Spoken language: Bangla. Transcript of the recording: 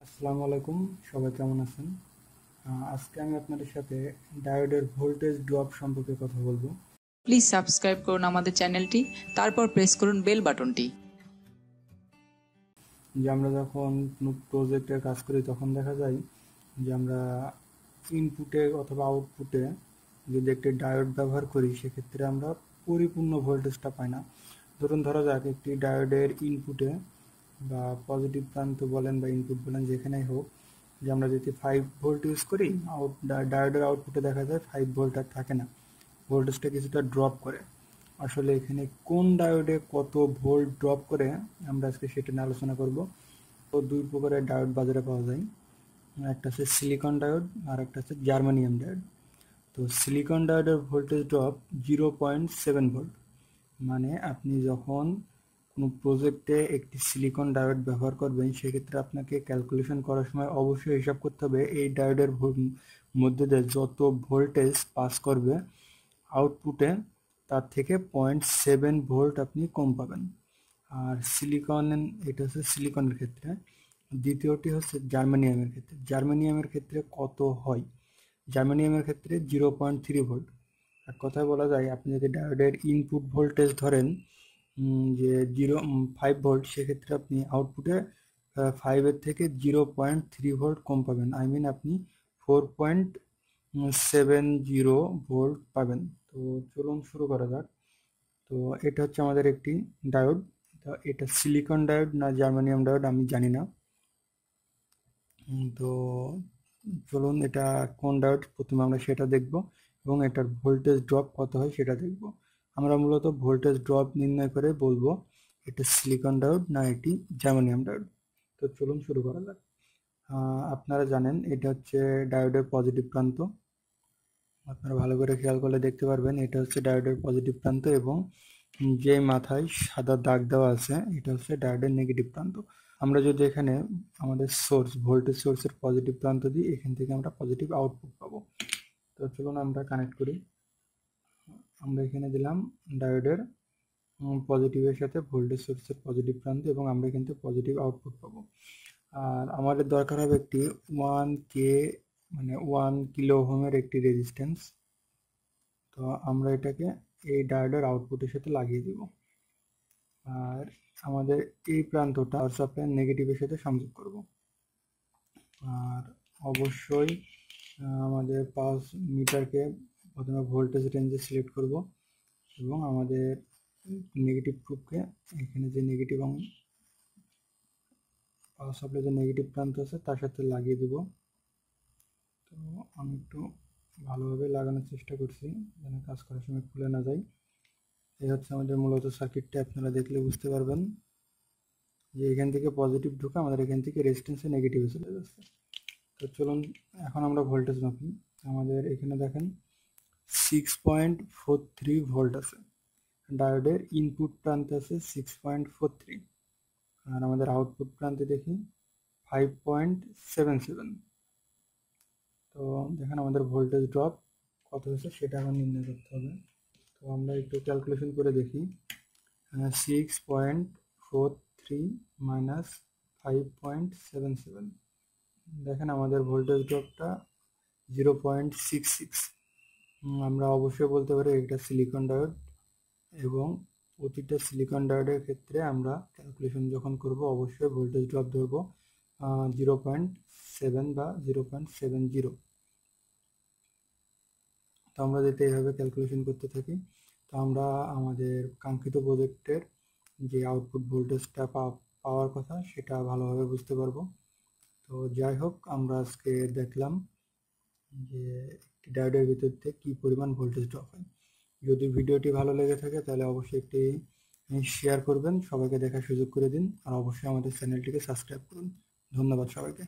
আসসালামু আলাইকুম, সবাই কেমন আছেন? আজকে আমি আপনাদের সাথে ডায়োডের ভোল্টেজ ড্রপ সম্পর্কে কথা বলবো। প্লিজ সাবস্ক্রাইব করুন আমাদের চ্যানেলটি, তারপর প্রেস করুন বেল বাটনটি। যে আমরা যখন কোনো প্রজেক্টের কাজ করি তখন দেখা যায় যে আমরা ইনপুটে অথবা আউটপুটে যদি একটি ডায়োড ব্যবহার করি সেক্ষেত্রে আমরা পরিপূর্ণ ভোল্টেজটা পাই না। ধরা যাক একটি ডায়োডের ইনপুটে বা পজিটিভ প্রান্ত বলেন বা ইনপুট বলেন যেখানেই হোক, যে আমরা যদি 5 ভোল্ট ইউজ করি, ডায়োডের আউটপুটে দেখা যায় 5 ভোল্ট আর থাকে না, ভোল্টেজটা কিছুটা ড্রপ করে। আসলে এখানে কোন ডায়োডে কত ভোল্ট ড্রপ করে আমরা আজকে সেটা নিয়ে আলোচনা করব। তো দুই প্রকারের ডায়োড বাজারে পাওয়া যায়, একটা হচ্ছে সিলিকন ডায়োড আর একটা হচ্ছে জার্মানিয়াম ডায়োড। তো সিলিকন ডায়োডের ভোল্টেজ ড্রপ 0.7 ভোল্ট। মানে আপনি যখন কোনো প্রজেক্টে একটি সিলিকন ডায়োড ব্যবহার করবেন সেক্ষেত্রে আপনাকে ক্যালকুলেশন করার সময় অবশ্যই হিসাব করতে হবে এই ডায়োডের মধ্যে দিয়ে যত ভোল্টেজ পাস করবে আউটপুটে তার থেকে 0.7 ভোল্ট আপনি কম পাবেন। আর এটা হচ্ছে সিলিকনের ক্ষেত্রে। দ্বিতীয়টি হচ্ছে জার্মানিয়ামের ক্ষেত্রে কত হয়? জার্মানিয়ামের ক্ষেত্রে 0.3 ভোল্ট। এক কথায় বলা যায় আপনি যদি ডায়োডের ইনপুট ভোল্টেজ ধরেন যে 5 ভোল্ট, সেক্ষেত্রে আপনি আউটপুটে 5-এর থেকে 0.3 ভোল্ট কম পাবেন। আপনি 4.70 ভোল্ট পাবেন। তো চলুন শুরু করা যাক। তো এটা হচ্ছে আমাদের একটি ডায়োড। তো এটা সিলিকন ডায়োড না জার্মানিয়াম ডায়োড আমি জানি না। তো চলুন এটা কোন ডায়োড প্রথমে আমরা সেটা দেখব এবং এটার ভোল্টেজ ড্রপ কত হয় সেটা দেখব। আমরা মূলত ভোল্টেজ ড্রপ নির্ণয় করে বলবো এটা সিলিকন ডায়োড না এটি জার্মানিয়াম ডায়োড। তো চলুন শুরু করা যাক। আপনারা জানেন এটা হচ্ছে ডায়োডের পজিটিভ প্রান্ত। আপনারা ভালো করে খেয়াল করলে দেখতে পারবেন এটা হচ্ছে ডায়োডের পজিটিভ প্রান্ত এবং যে মাথায় সাদা দাগ দেওয়া আছে এটা হচ্ছে ডায়োডের নেগেটিভ প্রান্ত। আমরা যদি এখানে আমাদের ভোল্টেজ সোর্সের পজিটিভ প্রান্ত দিই, এখান থেকে আমরা পজিটিভ আউটপুট পাবো। তো চলুন আমরা কানেক্ট করি। আমরা এখানে দিলাম ডায়োডের পজিটিভের সাথে ভোল্টেজ সোর্সের পজিটিভ প্রান্ত এবং আমরা কিন্তু পজিটিভ আউটপুট পাবো। আর আমাদের দরকার হবে একটি 1 কিলো ওহমের একটি রেজিস্ট্যান্স। তো আমরা এটাকে এই ডায়োডের আউটপুটের সাথে লাগিয়ে দিব। আর আমাদের এই প্রান্তটা পাওয়ার সাপ্লাই নেগেটিভের সাথে সংযোগ করব। আর অবশ্যই আমাদের পালস মিটারকে প্রথমে ভোল্টেজ রেঞ্জে সিলেক্ট করব এবং আমাদের নেগেটিভ প্রুফকে এখানে যে নেগেটিভ পাওয়ার সাপ্লাই যে নেগেটিভ প্রান্ত আছে তার সাথে লাগিয়ে দেব। তো আমি একটু ভালোভাবে লাগানোর চেষ্টা করছি যেন কাজ করার সময় খুলে না যায়। এই হচ্ছে আমাদের মূলত সার্কিটটা। আপনারা দেখলে বুঝতে পারবেন যে এখান থেকে পজিটিভ ঢুকে আমাদের এখান থেকে রেজিস্ট্যান্সে নেগেটিভে চলে যাচ্ছে। তো চলুন এখন আমরা ভোল্টেজ মাপি। আমাদের এখানে দেখেন 6.43 ভোল্ট আছে, ডায়োডের ইনপুট প্রান্তে আছে 6.43 আর আমাদের আউটপুট প্রান্তে দেখি 5.77। তো দেখেন আমাদের ভোল্টেজ ড্রপ কত হয়েছে সেটা এখন নির্ণয় করতে হবে। তো আমরা একটু ক্যালকুলেশন করে দেখি। 6.43 মাইনাস 5.77, দেখেন আমাদের ভোল্টেজ ড্রপটা 0.66। আমরা অবশ্যই বলতে পারি এটা সিলিকন ডায়োড এবং প্রতিটা সিলিকন ডায়োডের ক্ষেত্রে আমরা ক্যালকুলেশন যখন করব অবশ্যই ভোল্টেজ ড্রপ ধরবো 0.7 বা 0.70। তো আমরা যদি এইভাবে ক্যালকুলেশন করতে থাকি তো আমরা আমাদের কাঙ্ক্ষিত প্রজেক্টের যে আউটপুট ভোল্টেজটা পাওয়ার কথা সেটা ভালোভাবে বুঝতে পারবো। তো যাই হোক, আমরা আজকে দেখলাম যে একটি ডায়োডের ভিতর থেকে কী পরিমাণ ভোল্টেজ ড্রপ হয়। যদি ভিডিওটি ভালো লেগে থাকে তাহলে অবশ্যই একটি শেয়ার করবেন, সবাইকে দেখার সুযোগ করে দিন আর অবশ্যই আমাদের চ্যানেলটিকে সাবস্ক্রাইব করুন। ধন্যবাদ সবাইকে।